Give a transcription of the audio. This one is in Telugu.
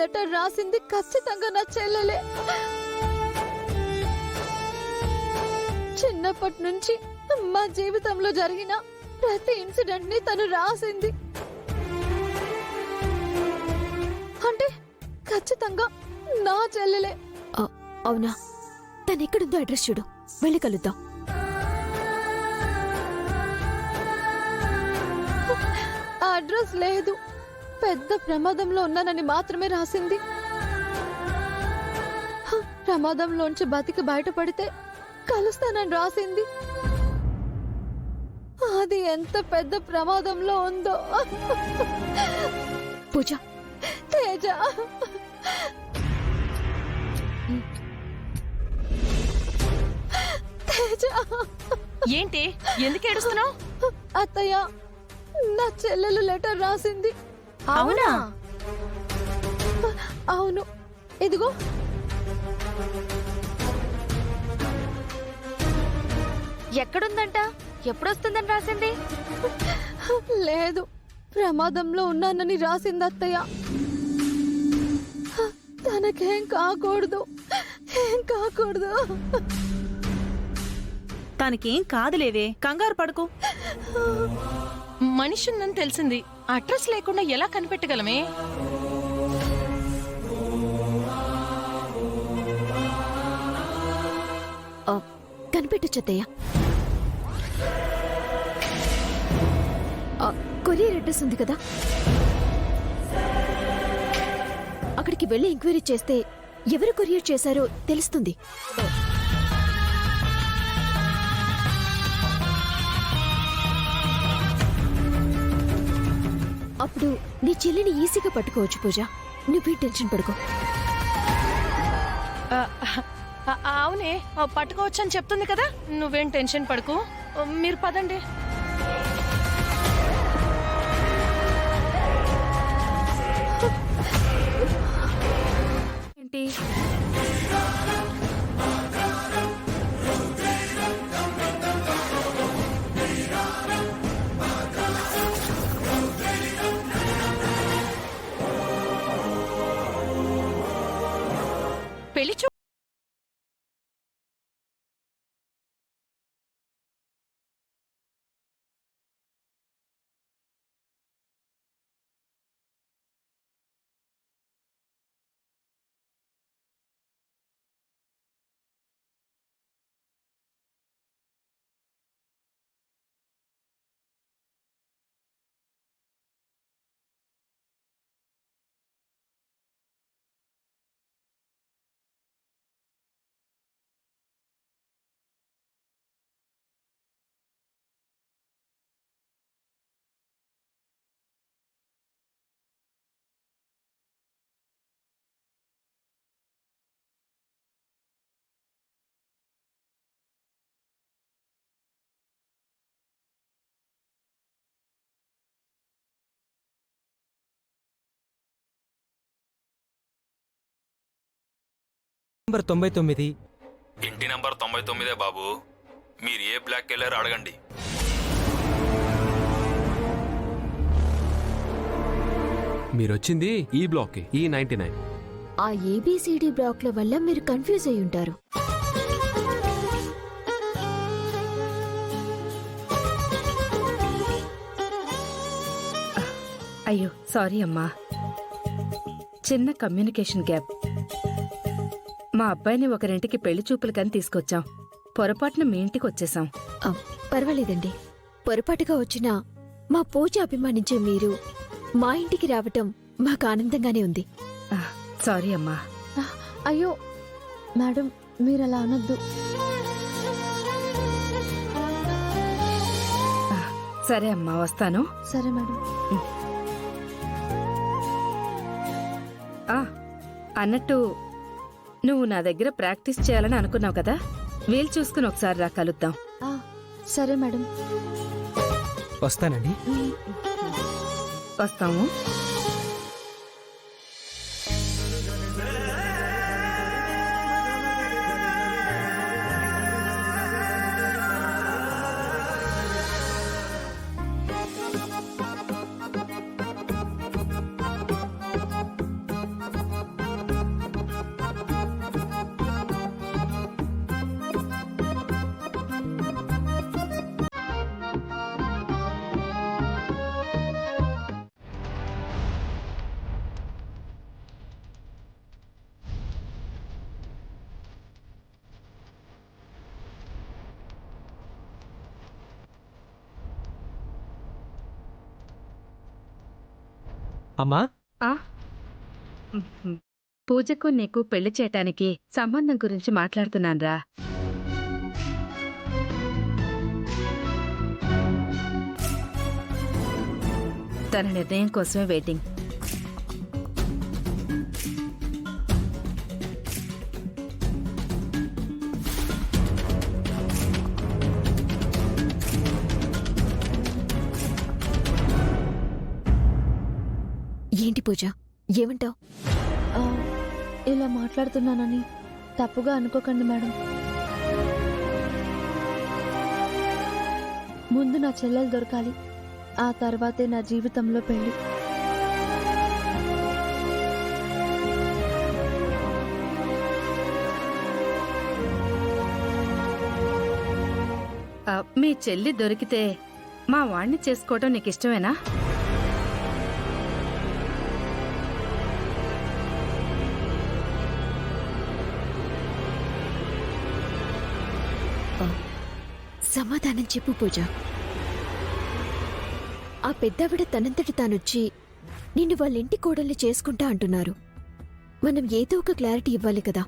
లెటర్ రాసింది ఖచ్చితంగా నా చెల్లెలే. చిన్నప్పటి నుంచి మా జీవితంలో జరిగిన ప్రతి ఇన్సిడెంట్ ని తను రాసింది. అంటే ఖచ్చితంగా నా చెల్లెలే. అవునా? తను ఎక్కడుందో అడ్రస్ చూడు, వెళ్ళి కలుద్దాం. అడ్రస్ లేదు, పెద్ద ప్రమాదంలో ఉన్నానని మాత్రమే రాసింది. ప్రమాదంలోంచి బతికి బయటపడితే కలుస్తానని రాసింది. అది ఎంత పెద్ద ప్రమాదంలో ఉందో. పూజ, తేజ, తేజ, ఏంటి ఎందుకు ఏడుస్తున్నావు? అత్తయ్య, నా చెల్లెలు లెటర్ రాసింది. అవునా? అవును, ఇదిగో. ఎక్కడుందంట? ఎప్పుడొస్తుందని రాసింది? లేదు, ప్రమాదంలో ఉన్నానని రాసింది అత్తయ్య. తనకేం కాకూడదు, ఏం కాకూడదు. తనకేం కాదులేవే, కంగారు పడుకో. మనిషిని తెలిసింది, అడ్రస్ లేకుండా ఎలా కనిపెట్టగలమే? కనిపెట్టొచ్చత్తయ్య. కొరియర్ అడ్రస్ ఉంది కదా, అక్కడికి వెళ్ళి ఎంక్వైరీ చేస్తే ఎవరు కొరియర్ చేశారో తెలుస్తుంది. అప్పుడు నీ చెల్లిని ఈజీగా పట్టుకోవచ్చు. పూజ, నువ్వే టెన్షన్ పడుకో. అవునే, పట్టుకోవచ్చని చెప్తుంది కదా, నువ్వేం టెన్షన్ పడుకో. మీరు పదండి. ఏంటి? పెళ్లి నంబర్ 99. ఇంటి నంబర్ 99 బాబు. మీరు ఏ బ్లాక్ వెళ్ళారో అడగండి. మీరొచ్చింది ఈ బ్లాక్, E99. ఆ ఏబిసిడి బ్లాక్ల వల్ల మీరు కన్ఫ్యూజ్ అయి ఉంటారు. అయ్యో సారీ అమ్మా, చిన్న కమ్యూనికేషన్ గ్యాప్. మా అబ్బాయిని ఒకరింటికి పెళ్లి చూపులకని తీసుకొచ్చాం. పొరపాటున మీ ఇంటికి వచ్చేసాం. పర్వాలేదండి, పొరపాటుగా వచ్చినా మా పూజ అభిమానించే మీరు మా ఇంటికి రావటం మాకు ఆనందంగానే ఉంది. సారీ అమ్మా. అయ్యో మేడం, మీరలా అనొద్దు. సరే అమ్మా, వస్తాను. సరే మేడం. అన్నట్టు నువ్వు నా దగ్గర ప్రాక్టీస్ చేయాలని అనుకున్నావు కదా, వీలు చూసుకుని ఒకసారి రా, కలుద్దాం. సరే మేడం. వస్తానండి. వస్తాము. అమ్మా ఆ? పూజకు నీకు పెళ్లి చేయటానికి సంబంధం గురించి మాట్లాడుతున్నాన్రా. తన నిర్ణయం కోసమే వెయిటింగ్. ఏంటి పూజ, ఏమంటావ్? ఆ, ఇలా మాట్లాడుతున్నానని తప్పుగా అనుకోకండి మేడం. ముందు నా చెల్లెలు దొరకాలి, ఆ తర్వాతే నా జీవితంలో పెళ్లి. మీ చెల్లి దొరికితే మా వాణ్ణి చేసుకోవటం నీకు ఇష్టమేనా? సమాధానం చెప్పు పూజ. ఆ పెద్దవిడ తనంతటి తానొచ్చి నిన్ను వాళ్ళ ఇంటి కోడల్ని చేసుకుంటా అంటున్నారు. మనం ఏదో ఒక క్లారిటీ ఇవ్వాలి కదా.